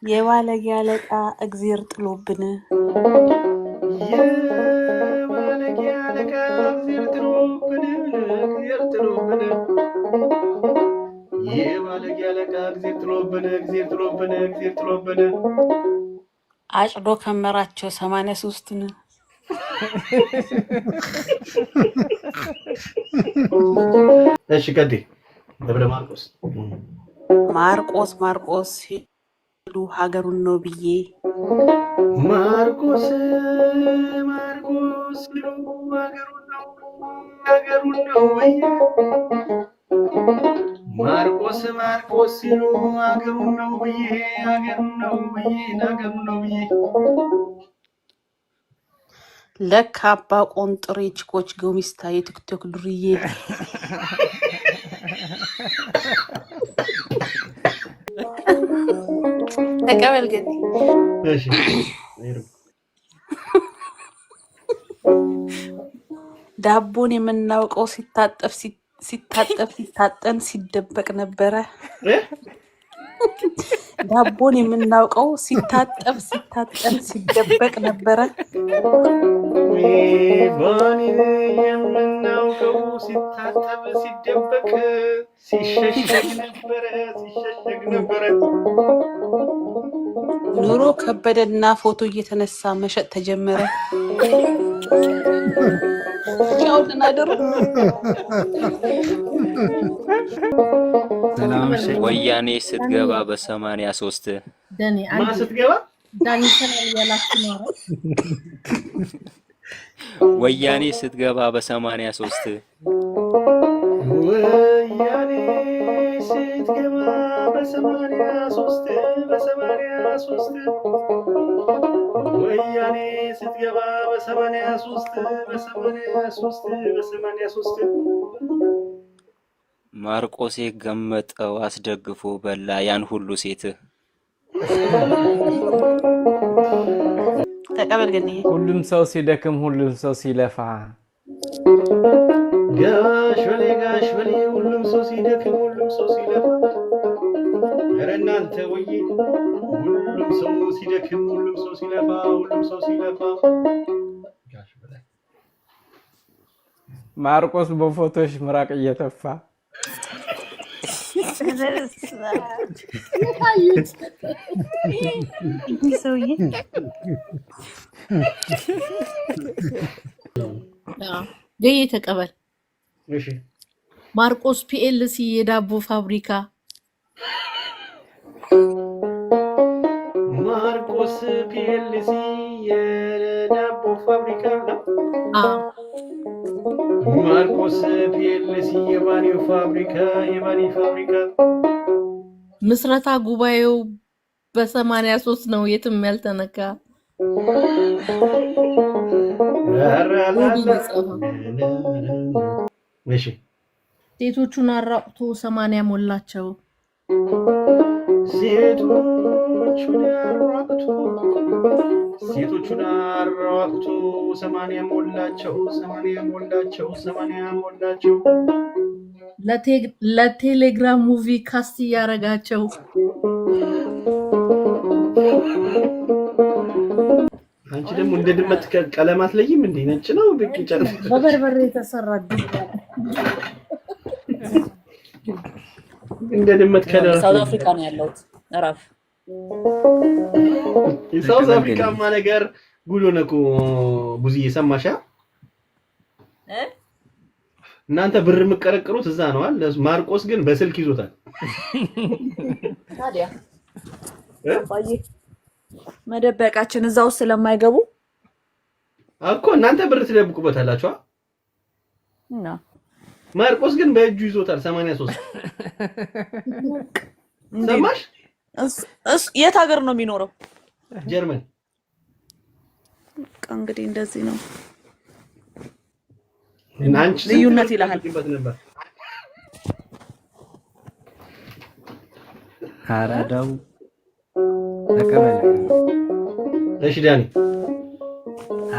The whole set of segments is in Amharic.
የባለጌ አለቃ እግዜር ጥሎብን የባለጌ አለቃ እግዜር ጥሎብን የባለጌ አለቃ እግዜር ጥሎብን አጭዶ ከመራቸው 83ን እሺ ቀዴ ደብረ ማርቆስ ሄዱ ሀገሩን ነው ብዬ ማርቆስ ሄዱ ሀገሩን ነው ወይ ማርቆስ ሄዱ ሀገሩን ነው ብዬ ለካ አባ ቆንጥሬ ችኮች ጎሚስታ የቲክቶክ ዱርዬ ተቀበል ግን እሺ ዳቦን የምናውቀው ሲታጠን ሲደበቅ ነበረ ዳቦን የምናውቀው ሲታጠን ሲደበቅ ነበረ ባኒ የምናውቀው ሲታጠብ ሲደበቅ ሲሸሸግ ነበረ ኑሮ ከበደና ፎቶ እየተነሳ መሸጥ ተጀመረ ወያኔ ስትገባ በ83 ደኔ ማን ስትገባ ዳኒ ሰላም ያላችሁ ነው ወያኔ ስትገባ በ83 ወያኔ ስትገባ በ83 ወያኔ ስትገባ በ83 ማርቆሴ ገመጠው አስደግፎ በላ ያን ሁሉ ሴት ተቀበል ግን ሁሉም ሰው ሲደክም ሁሉም ሰው ሲለፋ ጋሽ በሌ ሁሉም ሰው ሲደክም ሁሉም ሰው ሲለፋ ኧረ እናንተ ወይ ሁሉም ሰው ሲደክም ሁሉም ሰው ሲለፋ ጋሽ በላይ ማርቆስ በፎቶሽ ምራቅ እየተፋ ሰውዬ ገይ ተቀበል እሺ ማርቆስ ፒኤልሲ የዳቦ ፋብሪካ ማርቆስ ፒኤልሲ የዳቦ ፋብሪካ ነው ማርቆስ ፒኤልሲ የባኒ ፋብሪካ ምስረታ ጉባኤው በ83 ነው የትም ያልተነካ እሺ ሴቶቹን አራቁቶ 80 ሞላቸው ሴቶቹን አራቁቶ 80 ሞላቸው ለቴሌግራም ሙቪ ካስት ያረጋቸው አንቺ ደግሞ እንደ ድመት ቀለማት ለይም እንዴ ነጭ ነው ብቅ ጨርፍ በበርበሬ የተሰራ እንደ ድመት ከለር ሳውዝ አፍሪካ ነው ያለው አራፍ ሳውዝ አፍሪካ ነገር ጉሎ ነኩ ቡዝዬ ሰማሻ እናንተ ብር የምትቀረቅሩት እዛ ነው አይደል ማርቆስ ግን በስልክ ይዞታል ታዲያ ባይ መደበቃችን እዛው ስለማይገቡ እኮ እናንተ ብር ትደብቁበታላችሁ እና ማርቆስ ግን በእጁ ይዞታል 83 ሰማሽ የት ሀገር ነው የሚኖረው ጀርመን እንግዲህ እንደዚህ ነው እናንቺ ልዩነት ይላል አራዳው ተቀበል እሺ ዳኒ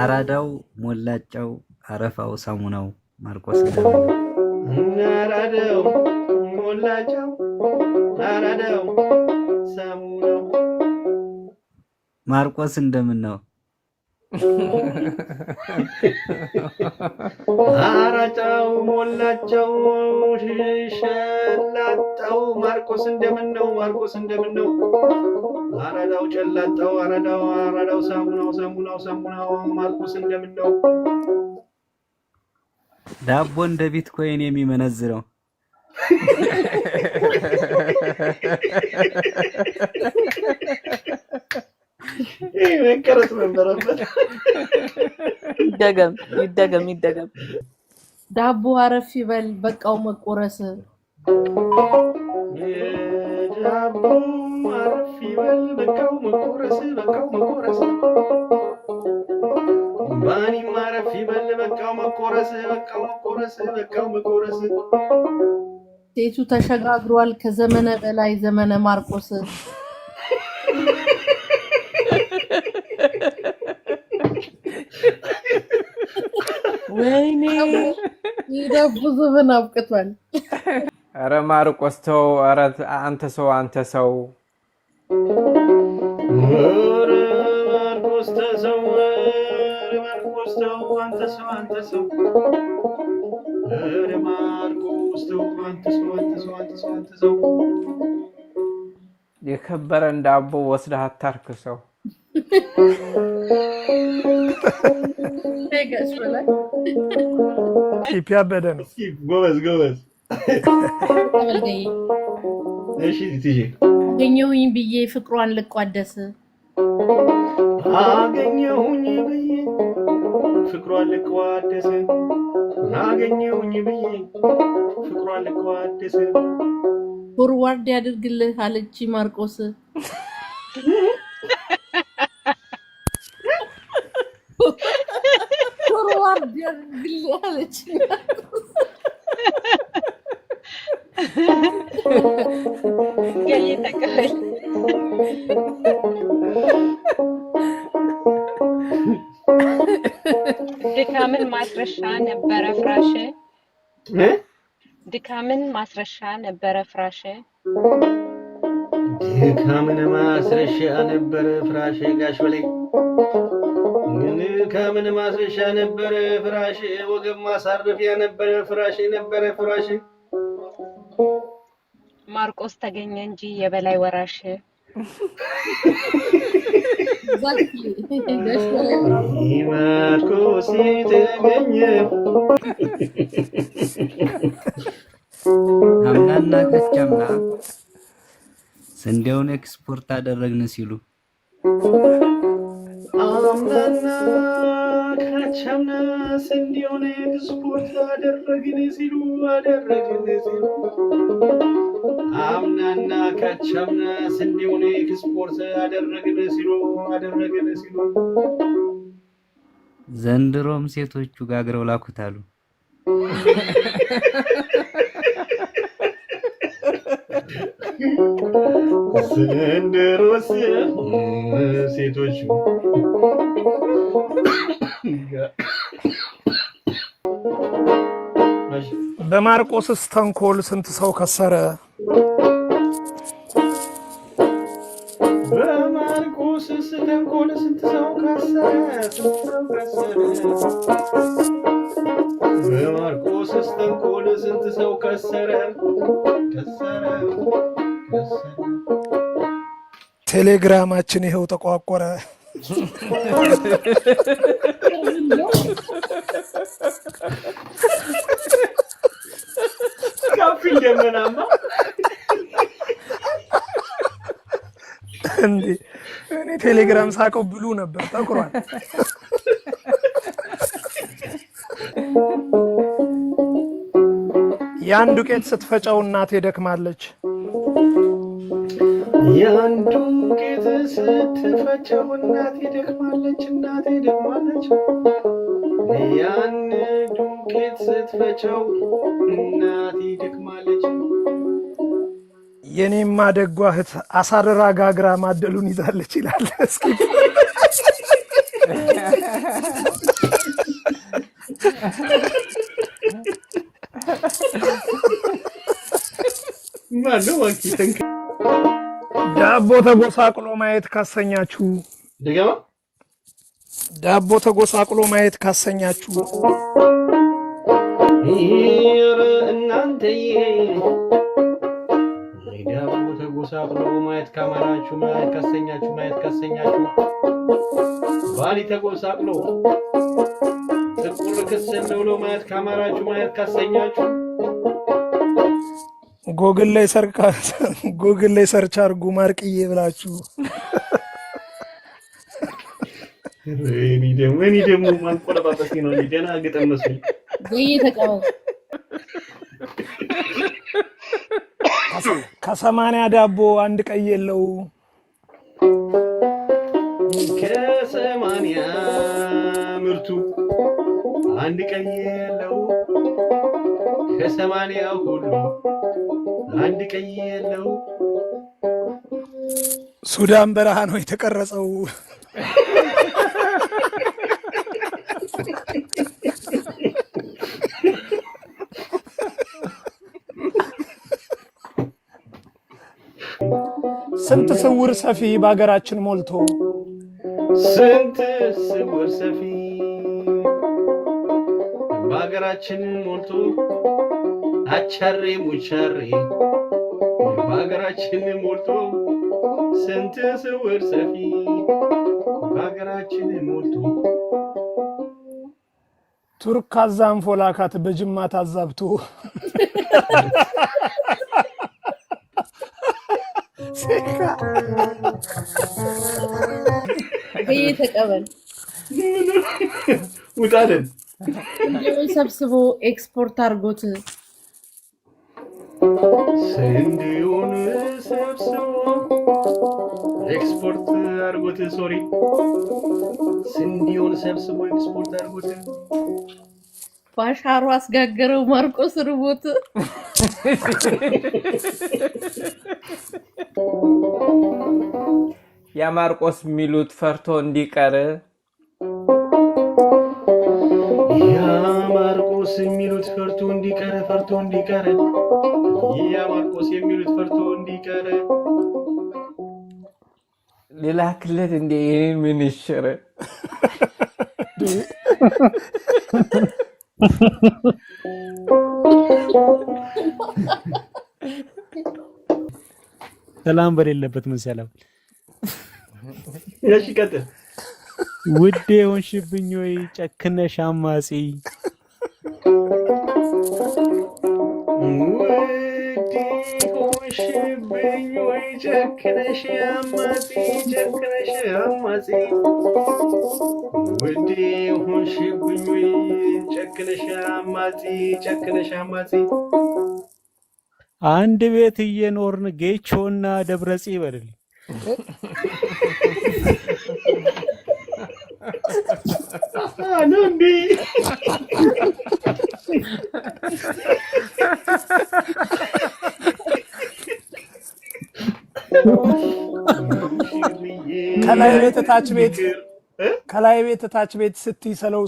አራዳው ሞላጫው አረፋው ሳሙናው ማርቆስ አራዳው ሞላጫው አራዳው ማርቆስ እንደምን ነው? አራጫው ሞላጫው ሸላጣው ማርቆስ እንደምን ነው? ማርቆስ እንደምን ነው? አራዳው ጨላጣው አራዳው ሳሙናው ማርቆስ እንደምን ነው? ዳቦ እንደ ቢትኮይን የሚመነዝረው ይሄ መቀረጽ ነበረበት። ይደገም ዳቦ አረፍ ይበል በቃው መቆረስ ዳቦ አረፍ ይበል በቃው መቆረስ ባኒ ማረፍ ይበል በቃው መቆረስ ሴቱ ተሸጋግሯል ከዘመነ በላይ ዘመነ ማርቆስ ወይኔ ይደቡ ዘመን አብቅቷል። ኧረ ማርቆስ ተው። ኧረ አንተ ሰው ኧረ ማርቆስ ተው አንተ ሰው ኧረ ማርቆስ ተው አንተ ሰው የከበረን ዳቦ ወስደህ አታርክሰው። ነገስ በላይ ያበደ ነው። ጎበዝ ተበልገይ እሺ ትጂ አገኘሁኝ ብዬ ፍቅሯን ልቋደስ አገኘሁኝ ብዬ ፍቅሯን ልቋደስ ፎርዋርድ ያድርግልህ አለች ማርቆስ ፎርዋርድ ያድርግልህ አለች ገይተቀበል ድካምን ማስረሻ ነበረ ፍራሽ ድካምን ማስረሻ ነበረ ፍራሽ ጋሽ በላይ ድካምን ማስረሻ ነበረ ፍራሽ ወገብ ማሳረፊያ ነበረ ፍራሽ ማርቆስ ተገኘ እንጂ የበላይ ወራሽ ማርቆስ ተገኘ አምናና ከቻምና ስንዴውን ኤክስፖርት አደረግን ሲሉ አምናና ከቻምና ስንዴውን ኤክስፖርት አደረግን ሲሉ አምናና ከቻምና ስንዴውን ኤክስፖርት አደረግን ሲሉ ዘንድሮም ሴቶቹ ጋግረው ላኩታሉ። ዘንድሮስ ሴቶቹ በማርቆስስ ተንኮል ስንት ሰው ከሰረ? በማርቆስስ ተንኮል ስንት ሰው ከሰረ? በማርቆስስ ተንኮል ስንት ሰው ከሰረ? ቴሌግራማችን ይኸው ተቋቆረ። ካፊል ደመናማ እንዴ እኔ ቴሌግራም ሳቀው ብሉ ነበር ተቆሯል። ያን ዱቄት ስትፈጨው እናቴ ደክማለች። ያን ዱቄት ስትፈጨው እናቴ ደክማለች። ያን ዱቄት ስትፈጨው እናቴ ደክማለች። የኔማ ደጓ እህት አሳርራ ጋግራ ማደሉን ይዛለች ይላል። እስኪ ማነው ዳቦ ተጎሳቅሎ ማየት ካሰኛችሁ ድገማ ዳቦ ተጎሳቅሎ ማየት ካሰኛችሁ ኧረ እናንተዬ ዳቦ ተጎሳቅሎ ማየት ካማራችሁ ማየት ካሰኛችሁ ባሊ ተጎሳቅሎ ጥቁር ክስል ብሎ ማየት ካማራችሁ ማየት ካሰኛችሁ ጎግል ላይ ሰርች አድርጉ ማርቅዬ ብላችሁ እኔ ደግሞ ማንቆለባበስ ነው ገና ግጥም መስሎኝ ተቀበል ከ80 ዳቦ አንድ ቀይ የለው ከ80 ምርቱ አንድ ቀይ የለው ከ80 ሁሉ አንድ ቀይ የለው ሱዳን በረሃ ነው የተቀረጸው ስንት ስውር ሰፊ በአገራችን ሞልቶ ስንት ስውር ሰፊ በአገራችን ሞልቶ አቻሬ ሙቻሬ በአገራችን ሞልቶ ስንት ስውር ሰፊ በአገራችን ሞልቶ ቱርክ አዛም ፎላካት በጅማ ታዛብቶ ተቀበል ውጣልን ሰብስቦ ኤክስፖርት አድርጎት ስንዴውን ሰብስቦ ኤክስፖርት አድርጎት ስንዴውን ሰብስቦ ኤክስፖርት አድርጎት ባሻሩ አስጋገረው ማርቆስ ርቦት ያ ማርቆስ ሚሉት ፈርቶ እንዲቀር ያ ማርቆስ የሚሉት ፈርቶ እንዲቀር ያ ማርቆስ የሚሉት ፈርቶ እንዲቀር ሌላ ክለት እንደ የኔን ምን ይሽረ ሰላም በሌለበት ምን ሰላም እሺ ቀጥል ውዴ ሆንሽብኝ ወይ ጨክነሽ አማጺ ውዴ ሆንሽብኝ ወይ ጨክነሽ አማጺ ውዴ ሆንሽብኝ ወይ ጨክነሽ አማጺ አንድ ቤት እየኖርን ጌቾና ደብረጺ ይበልልኝ ነው እንዴ ከላይ ቤት ታች ቤት ስትይ ሰለው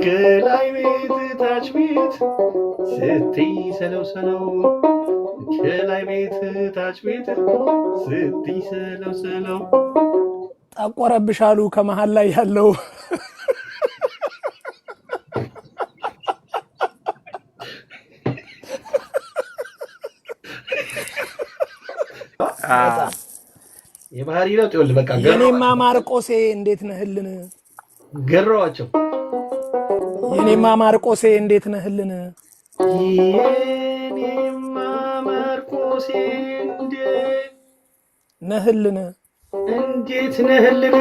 ከላይ ቤት ታች ቤት ስትይ ሰለው ከላይ ቤት ታች ቤት ስትይ ሰለው ጠቆረብሻሉ ከመሃል ላይ ያለው የባህሪ ለውጥ ይወል በቃ የኔማ ማርቆሴ እንዴት ነህልን ገረዋቸው የኔማ ማርቆሴ እንዴት ነህልን የኔማ ማርቆሴ ነህልን እንዴት ነህልን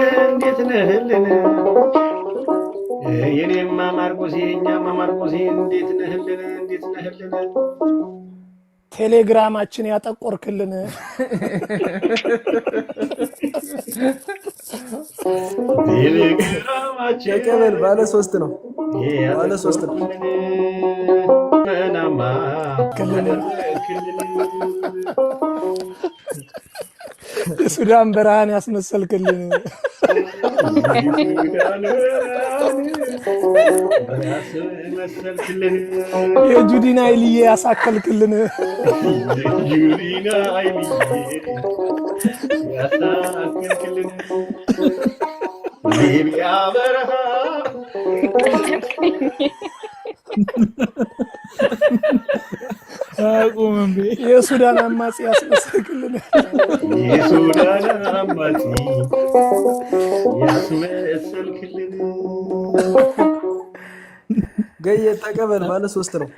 የኔማ ማርቆሴ እኛማ ማርቆሴ እንዴት ነህልን ቴሌግራማችን ያጠቆርክልን ቴሌግራማችን ተቀበል ባለ 3 ነው ባለ 3 ነው መናማ ክልል ሱዳን በረሃን ያስመሰልክልን ራስ መሰልክልን የጁዲና አይልዬ ያሳከልክልን ጁዲና አይልዬ ያሳከልክልን ሊቢያ በረሃ አቁም የሱዳን አማጺ ያስመሰልክልን የሱዳን አማጺ ያስመሰልክልን ገየ ተቀበል ባለ 3 ነው።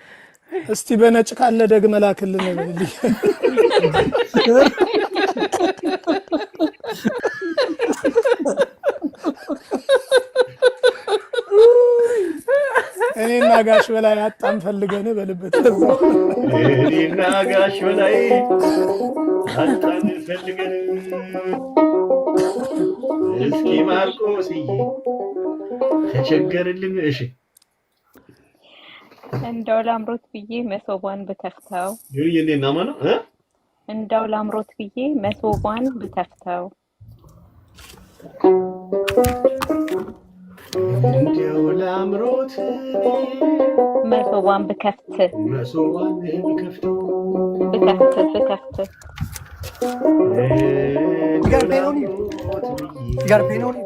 እስቲ በነጭ ካለ ደግመ ላክልን በልልኝ እኔና ጋሽ በላይ አጣን ፈልገን በልበት እኔና ጋሽ በላይ አጣን ፈልገን እስኪ ማርቆስዬ ተቸገርልን። እሺ እንደው ላምሮት ብዬ መሶቧን ብተፍተው ይሄ እንዴና ማነው እንደው ላምሮት ብዬ መሶቧን ብተፍተው እንደው ላምሮት መሶቧን ብከፍት መሶቧን ብከፍተው ብከፍት ጋርፔኖኒ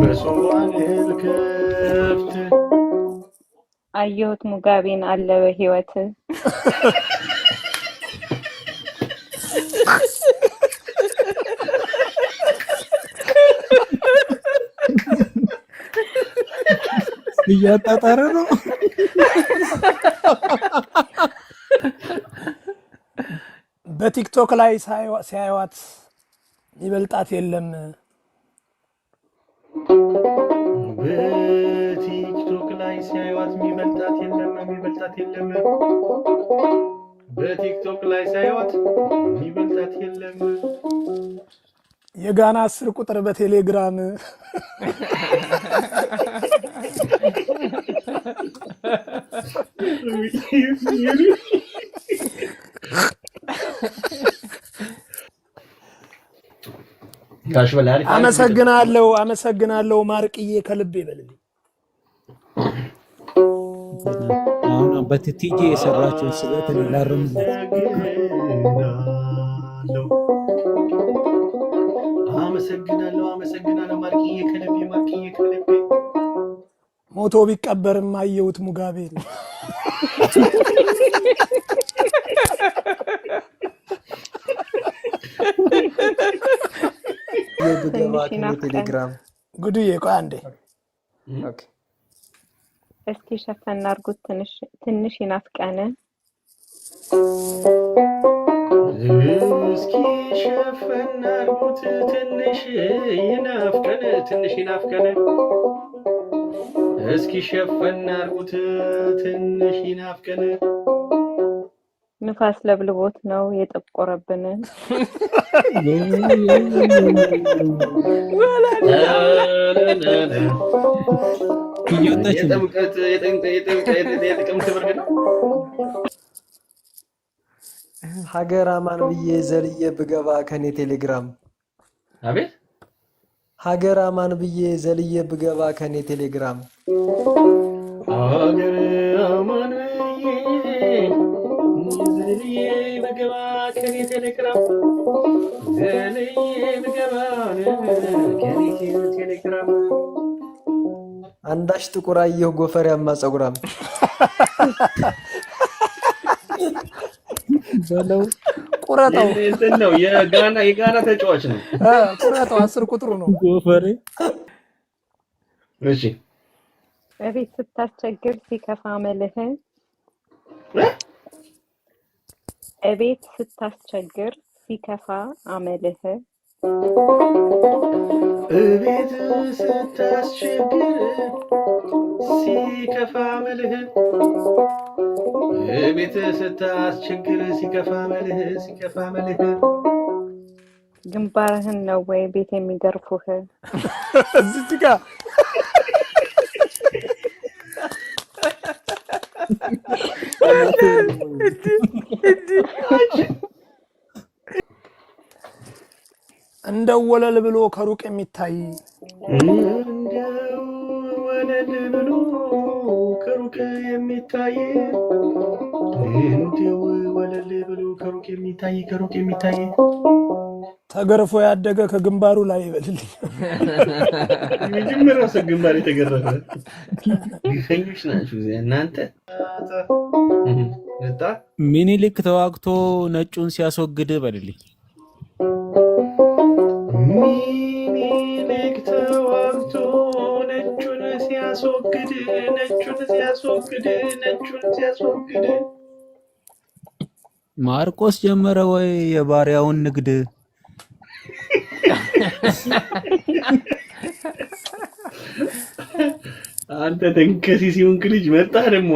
መሶቧን ብከፍት አየሁት ሙጋቤን አለ በህይወት እያጣጣረ ነው በቲክቶክ ላይ ሲያዩት ይበልጣት የለም በቲክቶክ ላይ ሲያዩት የሚበልጣት የለም በቲክቶክ ላይ ሲያዩት የሚበልጣት የለም የጋና 10 ቁጥር በቴሌግራም ጋሽ በላይ አመሰግናለሁ ማርቅዬ ከልቤ በልልኝ አሁን በቲጂ የሰራችው ስለት ላርም አመሰግናለሁ ማርቅዬ ከልቤ ሞቶ ቢቀበርም አየሁት ሙጋቤ ቴሌግራም ጉድዬ ቆይ አንዴ ኦኬ እስኪ ሸፈን አድርጉት ትንሽ ይናፍቀን እስኪ ሸፈን አድርጉት ትንሽ ይናፍቀን እስኪ ሸፈን አድርጉት ትንሽ ይናፍቀን ንፋስ ለብልቦት ነው የጠቆረብን ሀገር አማን ብዬ ዘልዬ ብገባ ከኔ ቴሌግራም አቤት ሀገር አማን ብዬ ዘልዬ ብገባ ከኔ ቴሌግራም ሀገር አማን ዘልዬ ብገባ ከኔ ቴሌግራም አንዳሽ ጥቁር አየሁ ጎፈሬያማ ጸጉራም በለው ቁረጣው ነው የጋና ተጫዋች ነው ቁረጣው 10 ቁጥሩ ነው ጎፈሬ እሺ እቤት ስታስቸግር ሲከፋ መልህ እቤት ስታስቸግር ሲከፋ አመልህ እቤት ስታስቸግር ሲከፋ አመልህ እቤት ስታስቸግር ሲከፋ አመልህ ግንባርህን ነው ወይ ቤት የሚገርፉህ እዚህ ጋር እንደው ወለል ብሎ ከሩቅ የሚታይ እንደው ወለል የሚታይ እንዲው ወለል ብሎ ከሩቅ የሚታይ ተገርፎ ያደገ ከግንባሩ ላይ ይበልልኝ። የመጀመሪያው ሰው ግንባር የተገረፈ ግፈኞች ናችሁ እናንተ። ሚኒሊክ ተዋግቶ ነጩን ሲያስወግድ በልልኝ። ሚኒሊክ ተዋግቶ ነጩን ሲያስወግድ ማርቆስ ጀመረ ወይ የባሪያውን ንግድ? አንተ ተንከሲስ ይሁንክ ልጅ መጣ ደግሞ